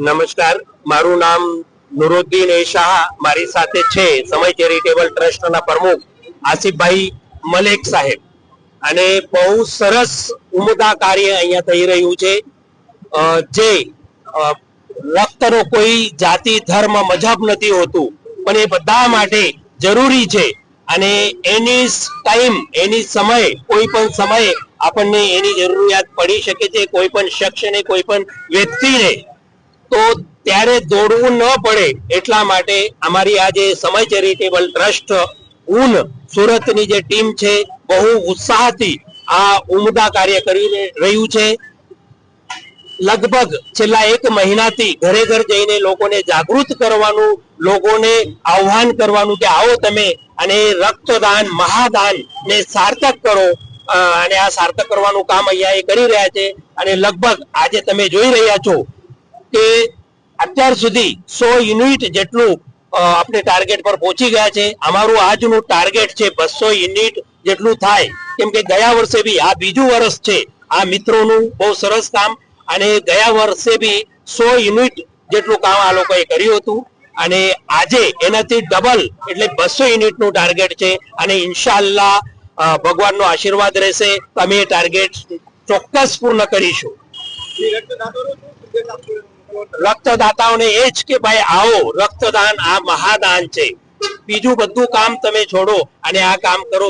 નમસ્કાર, મારું નામ નુરુદ્દીન એ શાહ, મારી સાથે છે સમય ચેરિટેબલ ટ્રસ્ટના પ્રમુખ આસિફભાઈ મલેક સાહેબ. અને બહુ સરસ ઉમદા કાર્ય અહીંયા થઈ રહ્યું છે. જે રક્તનો કોઈ જાતિ ધર્મ મજહબ નથી હોતું, પણ એ બધા માટે જરૂરી છે. અને એની ટાઈમ, એની સમય, કોઈ પણ સમયે આપણને એની જરૂરિયાત પડી શકે છે, કોઈ પણ શખ્સને, કોઈ પણ વ્યક્તિને. તો ત્યારે દોડવું ન પડે એટલા માટે અમારી આ જે સમય ચેરિટેબલ ટ્રસ્ટ ઉન સુરતની જે ટીમ છે, બહુ ઉત્સાહથી આ ઉમદા કાર્ય કરી રહ્યું છે. લગભગ છેલ્લા 1 મહિનાથી ઘરે ઘર જઈને લોકોને જાગૃત કરવાનું, લોકોને આહ્વાન કરવાનું કે આવો તમે અને રક્તદાન મહાદાન ને સાર્થક કરો. અને આ સાર્થક કરવાનું કામ અહીંયા એ કરી રહ્યા છે. અને લગભગ આજે તમે જોઈ રહ્યા છો કે અત્યાર સુધી 100 યુનિટ જેટલું આપણે ટાર્ગેટ પર પહોંચી ગયા છે. અમારું આજનું ટાર્ગેટ છે 200 યુનિટ જેટલું થાય, કેમ કે ગયા વર્ષે બી આ બીજું વર્ષ છે આ મિત્રોનું બહુ સરસ કામ. અને ગયા વર્ષે બી 100 યુનિટ જેટલું કામ આ લોકોએ કર્યું હતું. અને આજે એનાથી ડબલ એટલે 200 યુનિટનું ટાર્ગેટ છે. અને ઇન્શાઅલ્લાહ ભગવાનનો આશીર્વાદ રહેશે તો અમે એ ટાર્ગેટ ચોક્કસ પૂર્ણ કરીશું. રક્તદાતાઓને એ જ કે ભાઈ આવો, રક્તદાન આ મહાદાન છે. બીજું બધું કામ તમે છોડો અને આ કામ કરો.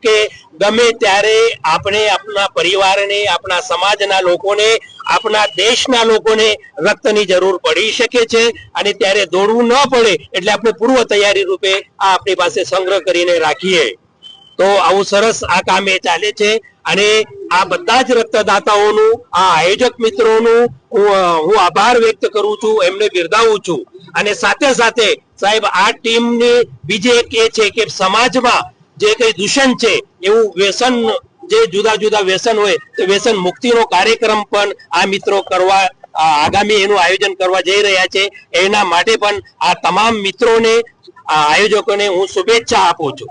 કે ગમે ત્યારે આપણે આપણા પરિવારને, આપણા સમાજના લોકોને, આપણા દેશના લોકોને રક્તની જરૂર પડી શકે છે. અને ત્યારે દોડવું ન પડે એટલે આપણે પૂર્વ તૈયારી રૂપે આ આપણી પાસે સંગ્રહ કરીને રાખીએ. તો આવું સરસ આ કામ એ ચાલે છે. અને આ બધા જ રક્તદાતાઓનું, આ આયોજક મિત્રોનું હું આભાર વ્યક્ત કરું છું, એમને બિરદાવું છું. અને સાથે સાથે સાહેબ આ ટીમની બીજી એક એ છે કે સમાજમાં જે કઈ દૂષણ છે, એવું વ્યસન, જે જુદા જુદા વ્યસન હોય તો વ્યસન મુક્તિનો કાર્યક્રમ પણ આ મિત્રો કરવા આગામી એનું આયોજન કરવા જઈ રહ્યા છે. એના માટે પણ આ તમામ મિત્રોને, આયોજકોને હું શુભેચ્છા આપું છું.